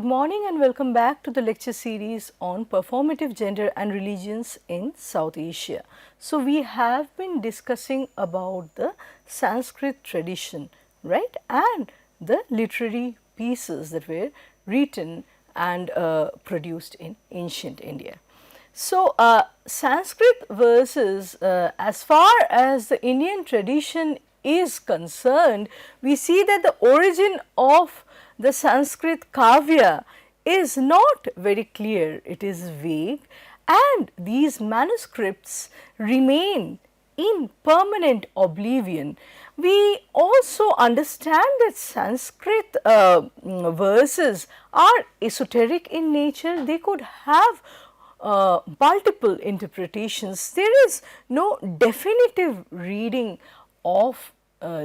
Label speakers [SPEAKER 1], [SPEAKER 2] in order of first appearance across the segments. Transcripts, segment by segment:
[SPEAKER 1] Good morning and welcome back to the lecture series on performative gender and religions in South Asia. So, we have been discussing about the Sanskrit tradition, right, and the literary pieces that were written and produced in ancient India. So, Sanskrit verses, as far as the Indian tradition is concerned, we see that the origin of the Sanskrit kavya is not very clear, it is vague, and these manuscripts remain in permanent oblivion. We also understand that Sanskrit verses are esoteric in nature, they could have multiple interpretations. There is no definitive reading of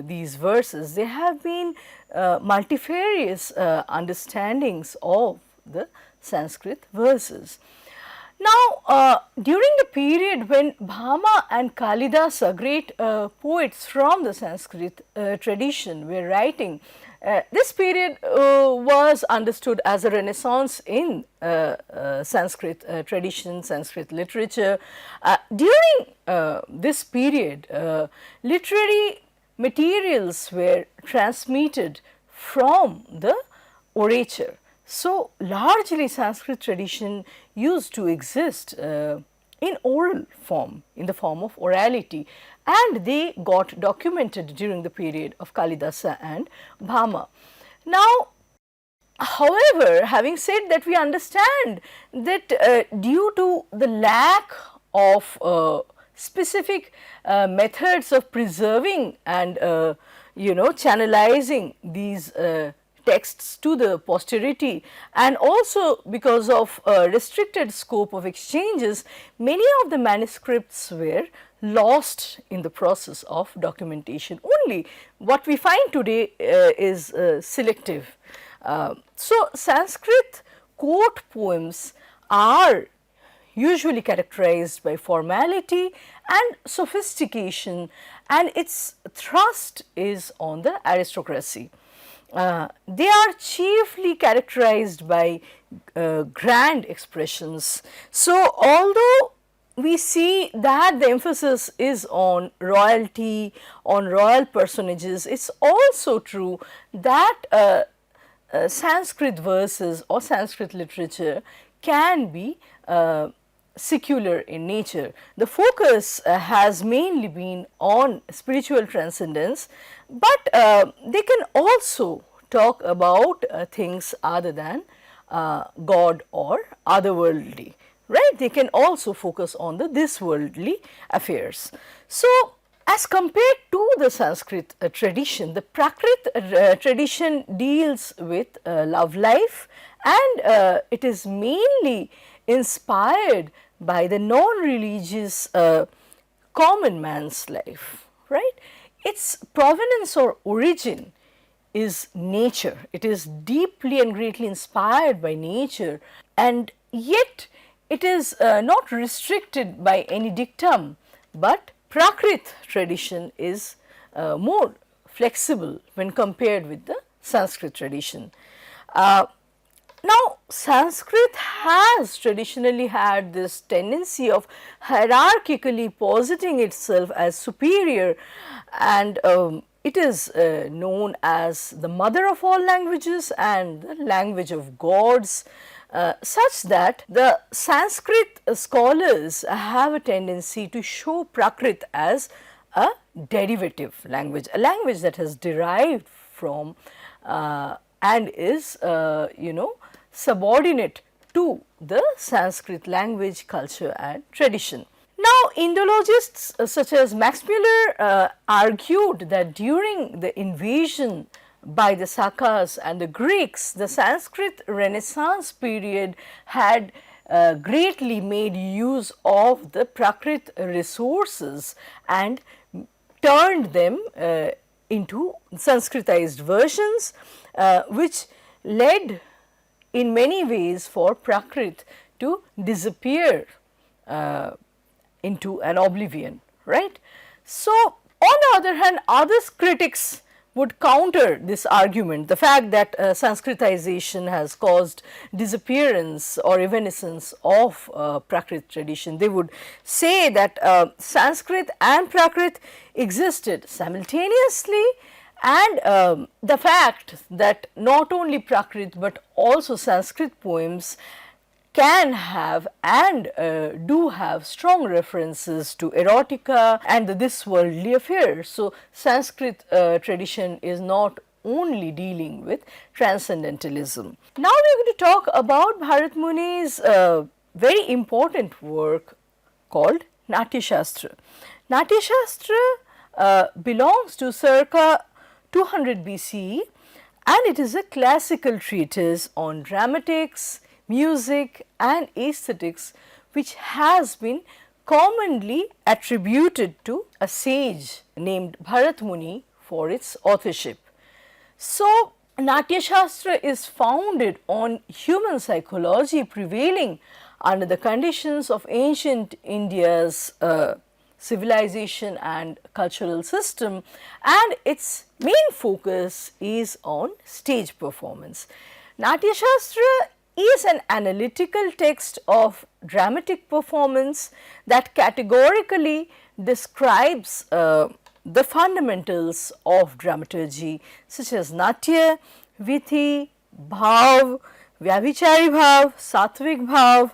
[SPEAKER 1] these verses. There have been multifarious understandings of the Sanskrit verses. Now, during the period when Bhama and Kalidasa, great poets from the Sanskrit tradition, were writing, this period was understood as a renaissance in Sanskrit tradition, Sanskrit literature. During this period, literary materials were transmitted from the orature. So, largely Sanskrit tradition used to exist in oral form, in the form of orality, and they got documented during the period of Kalidasa and Bhama. Now, however, having said that, we understand that due to the lack of specific methods of preserving and channelizing these texts to the posterity, and also because of restricted scope of exchanges, many of the manuscripts were lost in the process of documentation. Only what we find today is selective. So, Sanskrit court poems are usually characterized by formality and sophistication, and its thrust is on the aristocracy. They are chiefly characterized by grand expressions. So, although we see that the emphasis is on royalty, on royal personages, it is also true that Sanskrit verses or Sanskrit literature can be secular in nature. The focus has mainly been on spiritual transcendence, but they can also talk about things other than God or otherworldly, right. They can also focus on the this worldly affairs. So, as compared to the Sanskrit tradition, the Prakrit tradition deals with love life, and it is mainly inspired by the non-religious common man's life, right. Its provenance or origin is nature. It is deeply and greatly inspired by nature, and yet it is not restricted by any dictum, but Prakrit tradition is more flexible when compared with the Sanskrit tradition. Now, Sanskrit has traditionally had this tendency of hierarchically positing itself as superior, and it is known as the mother of all languages and the language of gods, such that the Sanskrit scholars have a tendency to show Prakrit as a derivative language, a language that has derived from and is subordinate to the Sanskrit language, culture and tradition. Now, Indologists such as Max Muller argued that during the invasion by the Sakas and the Greeks, the Sanskrit Renaissance period had greatly made use of the Prakrit resources and turned them into Sanskritized versions, which led in many ways for Prakrit to disappear into an oblivion, right. So, on the other hand, other critics would counter this argument, the fact that Sanskritization has caused disappearance or evanescence of Prakrit tradition. They would say that Sanskrit and Prakrit existed simultaneously, and the fact that not only Prakrit but also Sanskrit poems can have and do have strong references to erotica and this worldly affairs. So, Sanskrit tradition is not only dealing with transcendentalism. Now, we are going to talk about Bharata Muni's very important work called Natyashastra. Natyashastra belongs to circa 200 BCE, and it is a classical treatise on dramatics, music and aesthetics, which has been commonly attributed to a sage named Bharata Muni for its authorship. So, Natyashastra is founded on human psychology prevailing under the conditions of ancient India's civilization and cultural system, and its main focus is on stage performance. Natyashastra is an analytical text of dramatic performance that categorically describes the fundamentals of dramaturgy, such as Natya, Vithi, Bhav, Vyabhichari Bhav, Satvik Bhav,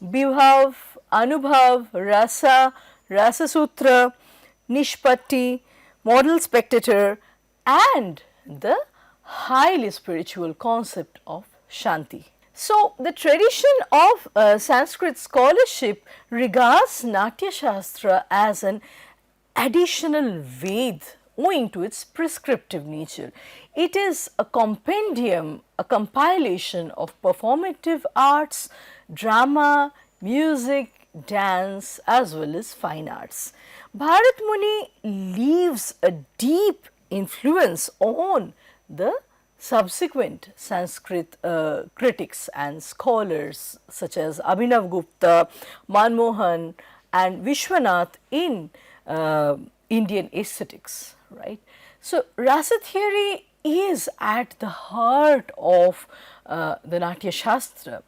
[SPEAKER 1] Bibhav, Anubhav, Rasa, Rasa Sutra, Nishpatti, Model Spectator, and the highly spiritual concept of Shanti. So, the tradition of Sanskrit scholarship regards Natyashastra as an additional Ved owing to its prescriptive nature. It is a compendium, a compilation of performative arts, drama, music, dance as well as fine arts. Bharata Muni leaves a deep influence on the subsequent Sanskrit critics and scholars such as Abhinav Gupta, Manmohan and Vishwanath in Indian aesthetics, right. So, Rasa theory is at the heart of the Natyashastra,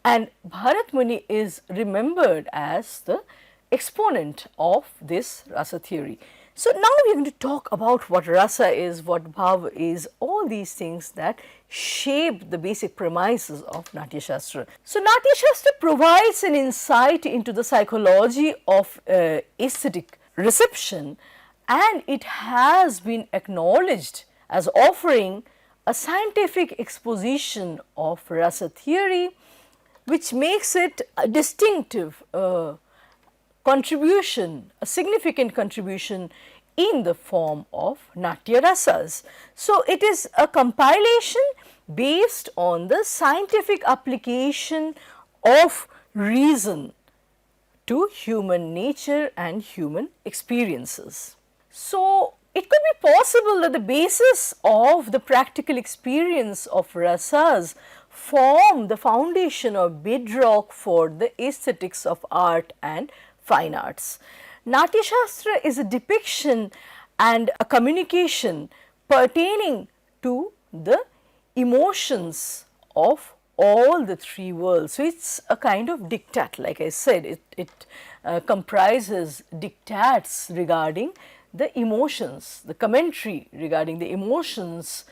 [SPEAKER 1] and Bharata Muni is remembered as the exponent of this Rasa theory. So, now we are going to talk about what rasa is, what bhava is, all these things that shape the basic premises of Natyashastra. So, Natyashastra provides an insight into the psychology of aesthetic reception, and it has been acknowledged as offering a scientific exposition of rasa theory, which makes it a distinctive contribution, a significant contribution in the form of Natya Rasas. So, it is a compilation based on the scientific application of reason to human nature and human experiences. So, it could be possible that the basis of the practical experience of rasas form the foundation or bedrock for the aesthetics of art and fine arts. Natyashastra is a depiction and a communication pertaining to the emotions of all the three worlds. So, it is a kind of diktat, like I said, it comprises diktats regarding the emotions, the commentary regarding the emotions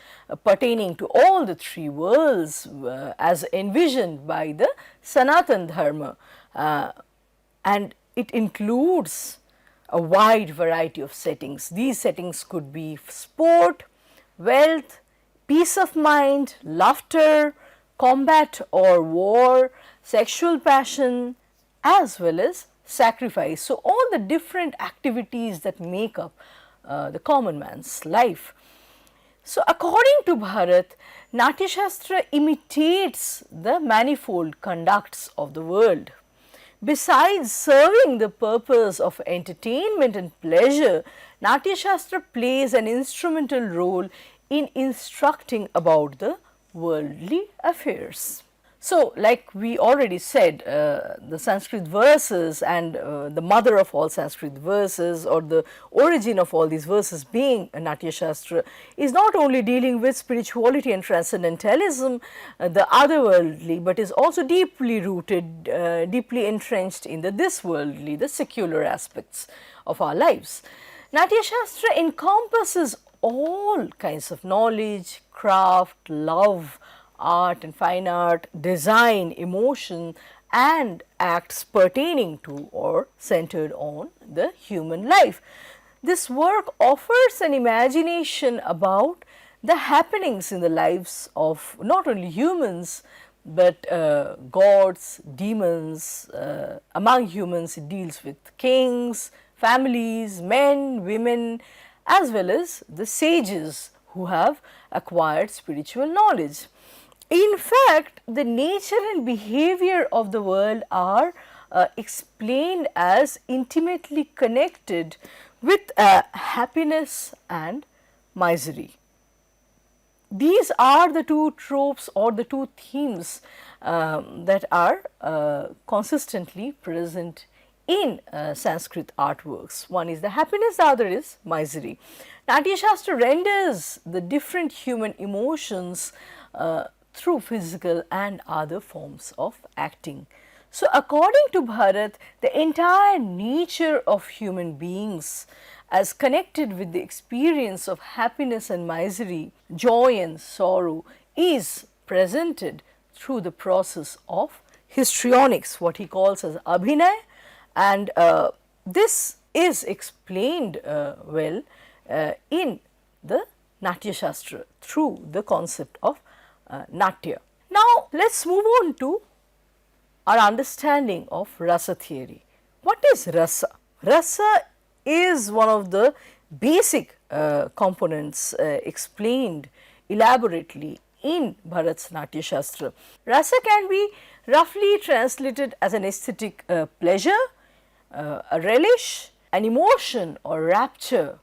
[SPEAKER 1] pertaining to all the three worlds as envisioned by the Sanatan Dharma, and it includes a wide variety of settings. These settings could be sport, wealth, peace of mind, laughter, combat or war, sexual passion as well as sacrifice. So, all the different activities that make up the common man's life. So, according to Bharat, Natyashastra imitates the manifold conducts of the world. Besides serving the purpose of entertainment and pleasure, Natyashastra plays an instrumental role in instructing about the worldly affairs. So, like we already said, the Sanskrit verses and the mother of all Sanskrit verses, or the origin of all these verses being Natyashastra, is not only dealing with spirituality and transcendentalism, the otherworldly, but is also deeply rooted, deeply entrenched in the this worldly, the secular aspects of our lives. Natyashastra encompasses all kinds of knowledge, craft, love, art and fine art, design, emotion and acts pertaining to or centered on the human life. This work offers an imagination about the happenings in the lives of not only humans, but gods, demons. Among humans it deals with kings, families, men, women, as well as the sages who have acquired spiritual knowledge. In fact, the nature and behavior of the world are explained as intimately connected with happiness and misery. These are the two tropes or the two themes that are consistently present in Sanskrit artworks. One is the happiness, the other is misery. Natyashastra renders the different human emotions through physical and other forms of acting. So, according to Bharat, the entire nature of human beings as connected with the experience of happiness and misery, joy and sorrow is presented through the process of histrionics, what he calls as abhinay, and this is explained well in the Natyashastra through the concept of Natya. Now, let us move on to our understanding of Rasa theory. What is Rasa? Rasa is one of the basic components explained elaborately in Bharat's Natyashastra. Rasa can be roughly translated as an aesthetic pleasure, a relish, an emotion or rapture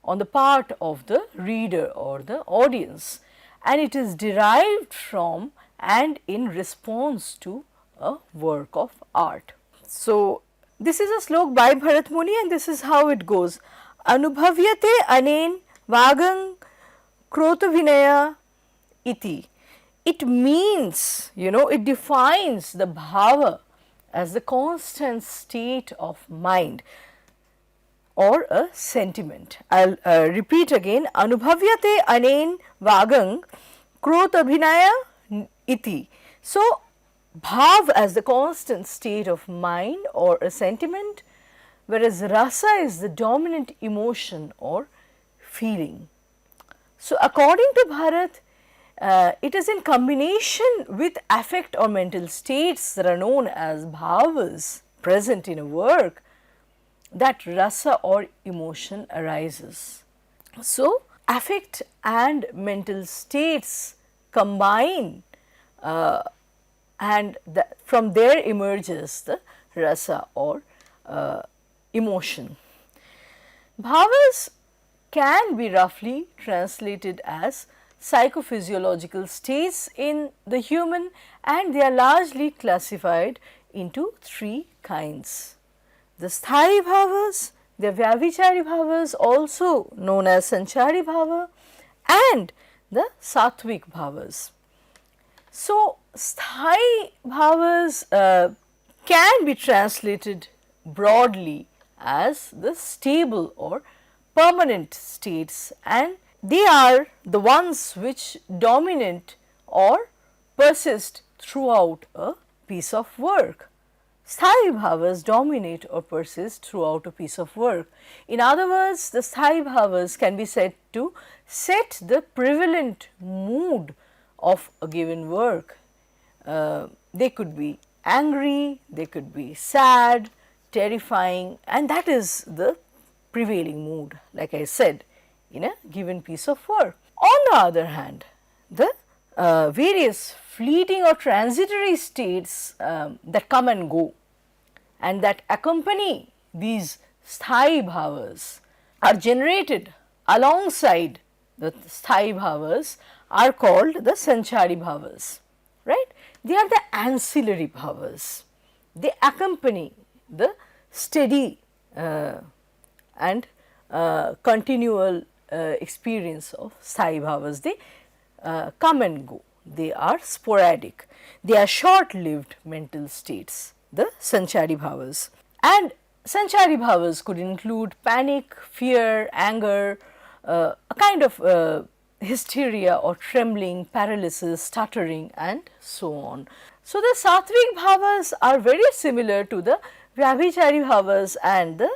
[SPEAKER 1] on the part of the reader or the audience, and it is derived from and in response to a work of art. So, this is a slok by Bharata Muni and this is how it goes. Anubhavyate anen vagang krotavinaya iti. It means, it defines the bhava as the constant state of mind or a sentiment. I will repeat again, Anubhavyate anen vagang krotabhinaya iti. So, bhav as the constant state of mind or a sentiment, whereas rasa is the dominant emotion or feeling. So, according to Bharat, it is in combination with affect or mental states that are known as bhavas present in a work that rasa or emotion arises. So, affect and mental states combine and from there emerges the rasa or emotion. Bhavas can be roughly translated as psychophysiological states in the human, and they are largely classified into three kinds. The sthayi bhavas, the vyavichari bhavas, also known as sanchari bhava, and the sattvic bhavas. So, sthayi bhavas can be translated broadly as the stable or permanent states, and they are the ones which dominate or persist throughout a piece of work. Sthayi bhavas dominate or persist throughout a piece of work. In other words, the sthayi bhavas can be said to set the prevalent mood of a given work. They could be angry, they could be sad, terrifying, and that is the prevailing mood, like I said, in a given piece of work. On the other hand, the various fleeting or transitory states that come and go and that accompany these sthayi bhavas are generated alongside the sthayi bhavas are called the sanchari bhavas, right. They are the ancillary bhavas. They accompany the steady and continual experience of sthayi bhavas. They come and go, they are sporadic, they are short lived mental states, the sanchari bhavas. And sanchari bhavas could include panic, fear, anger, a kind of hysteria or trembling, paralysis, stuttering and so on. So, the sattvic bhavas are very similar to the vyabhichari bhavas and the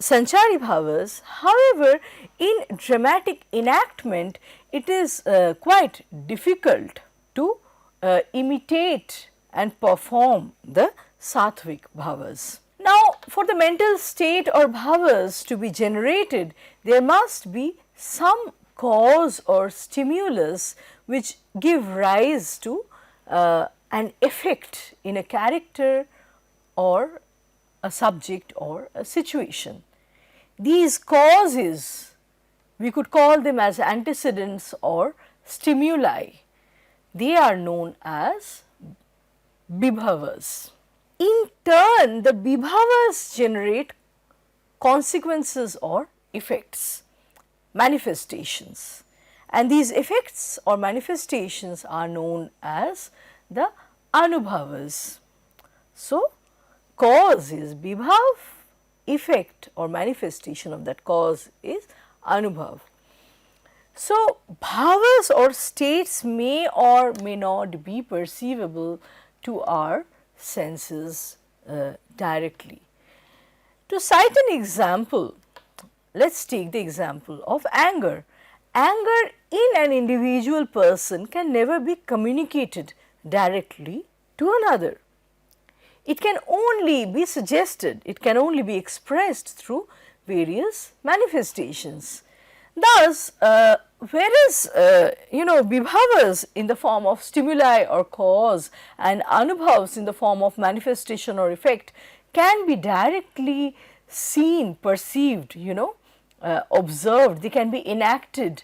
[SPEAKER 1] sanchari bhavas. However, in dramatic enactment, it is quite difficult to imitate and perform the sattvic bhavas. Now, for the mental state or bhavas to be generated, there must be some cause or stimulus which give rise to an effect in a character or a subject or a situation. These causes, we could call them as antecedents or stimuli. They are known as bibhavas. In turn, the bibhavas generate consequences or effects, manifestations, and these effects or manifestations are known as the anubhavas. So, cause is bibhav, effect or manifestation of that cause is anubhav. So, bhavas or states may or may not be perceivable to our senses directly. To cite an example, let us take the example of anger. Anger in an individual person can never be communicated directly to another. It can only be suggested, it can only be expressed through various manifestations. Thus, whereas bibhavas in the form of stimuli or cause and anubhavs in the form of manifestation or effect can be directly seen, perceived, observed, they can be enacted.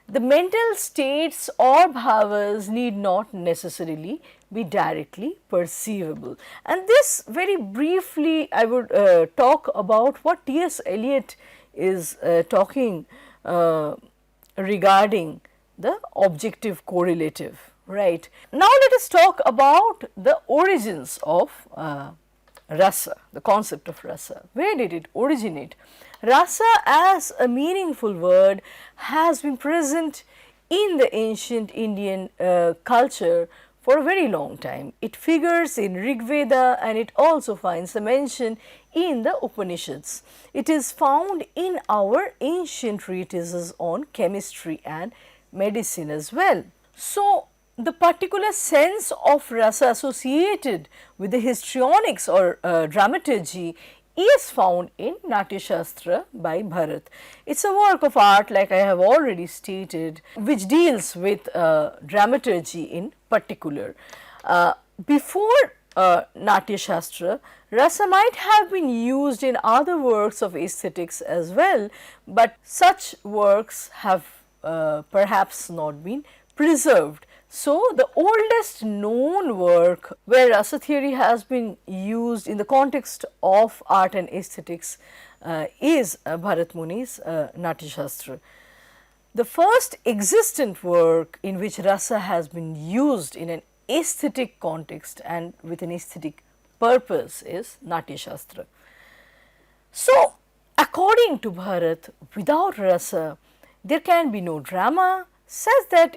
[SPEAKER 1] The mental states or bhavas need not necessarily be directly perceivable. And this very briefly I would talk about what T.S. Eliot is talking regarding the objective correlative, right. Now, let us talk about the origins of rasa, the concept of rasa. Where did it originate? Rasa as a meaningful word has been present in the ancient Indian culture for a very long time. It figures in Rig Veda and it also finds a mention in the Upanishads. It is found in our ancient treatises on chemistry and medicine as well. So, the particular sense of rasa associated with the histrionics or dramaturgy is found in Natyashastra by Bharat. It is a work of art, like I have already stated, which deals with dramaturgy in particular. Before Natyashastra, rasa might have been used in other works of aesthetics as well, but such works have perhaps not been preserved. So, the oldest known work where rasa theory has been used in the context of art and aesthetics is Bharata Muni's Natyasastra. The first existent work in which rasa has been used in an aesthetic context and with an aesthetic purpose is Natyashastra. So, according to Bharat, without rasa there can be no drama, says that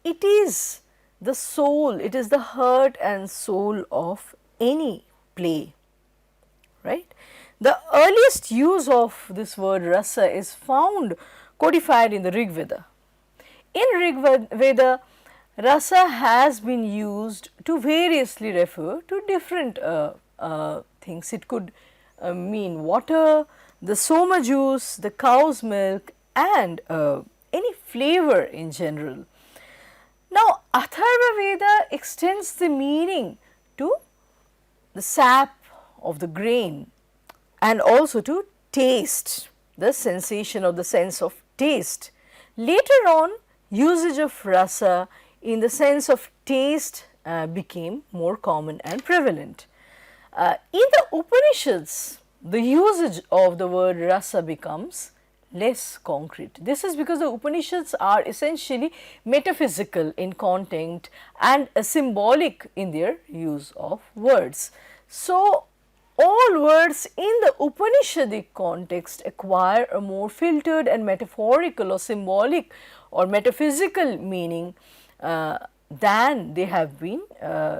[SPEAKER 1] it is the soul, it is the heart and soul of any play, right. The earliest use of this word rasa is found codified in the Rig Veda. In Rig Veda, rasa has been used to variously refer to different things. It could mean water, the soma juice, the cow's milk and any flavor in general. Now, Atharva Veda extends the meaning to the sap of the grain and also to taste, the sensation or the sense of taste. Later on, usage of rasa in the sense of taste became more common and prevalent. In the Upanishads, the usage of the word rasa becomes less concrete. This is because the Upanishads are essentially metaphysical in content and symbolic in their use of words. So, all words in the Upanishadic context acquire a more filtered and metaphorical or symbolic or metaphysical meaning than they have been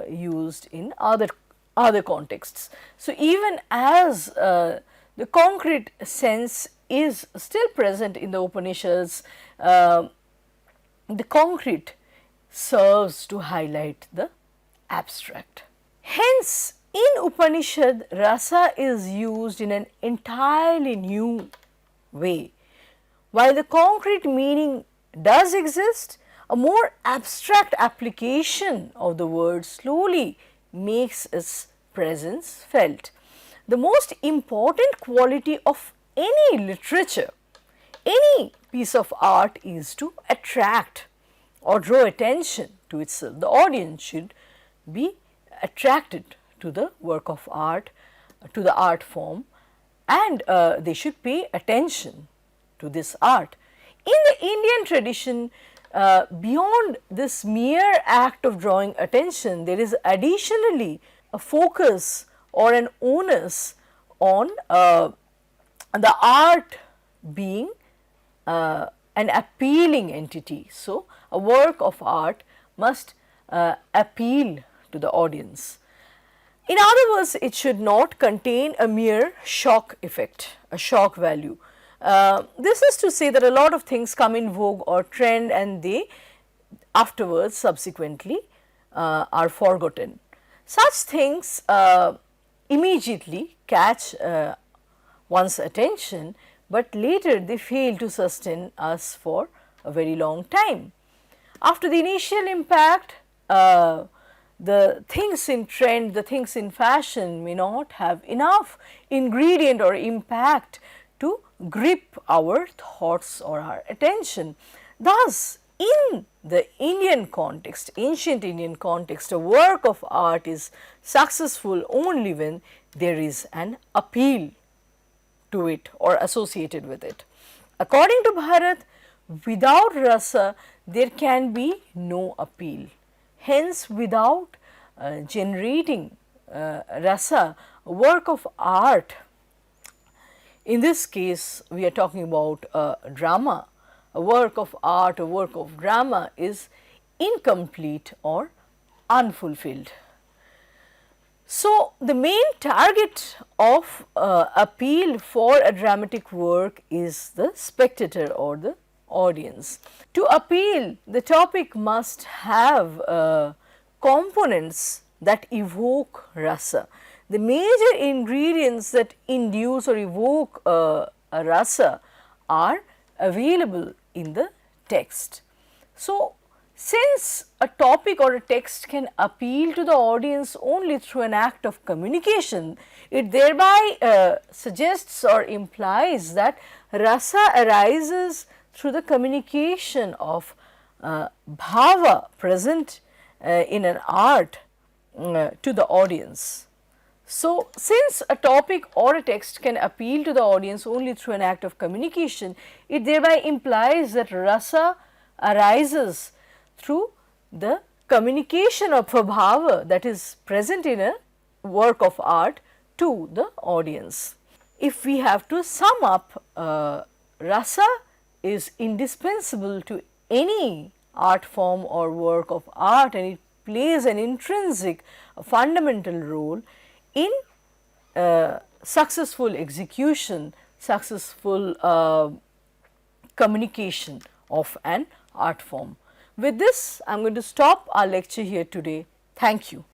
[SPEAKER 1] used in other contexts. So, even as the concrete sense is still present in the Upanishads, the concrete serves to highlight the abstract. Hence, in Upanishad, rasa is used in an entirely new way. While the concrete meaning does exist, a more abstract application of the word slowly makes its presence felt. The most important quality of any literature, any piece of art is to attract or draw attention to itself. The audience should be attracted to the work of art, to the art form, and they should pay attention to this art. In the Indian tradition, beyond this mere act of drawing attention, there is additionally a focus or an onus on the art being an appealing entity. So, a work of art must appeal to the audience. In other words, it should not contain a mere shock effect, a shock value. This is to say that a lot of things come in vogue or trend and they afterwards subsequently are forgotten. Such things immediately catch one's attention, but later they fail to sustain us for a very long time. After the initial impact, the things in trend, the things in fashion may not have enough ingredient or impact to grip our thoughts or our attention. Thus, in the Indian context, ancient Indian context, a work of art is successful only when there is an appeal to it or associated with it. According to Bharat, without rasa, there can be no appeal. Hence, without generating rasa, a work of art, in this case we are talking about drama, a work of art, a work of drama is incomplete or unfulfilled. So, the main target of appeal for a dramatic work is the spectator or the audience. To appeal, the topic must have components that evoke rasa. The major ingredients that induce or evoke a rasa are available in the text. So, since a topic or a text can appeal to the audience only through an act of communication, it thereby suggests or implies that rasa arises through the communication of bhava present in an art to the audience. So, since a topic or a text can appeal to the audience only through an act of communication, it thereby implies that rasa arises through the communication of a bhava that is present in a work of art to the audience. If we have to sum up, rasa is indispensable to any art form or work of art, and it plays an intrinsic, fundamental role in successful execution, successful communication of an art form. With this, I am going to stop our lecture here today. Thank you.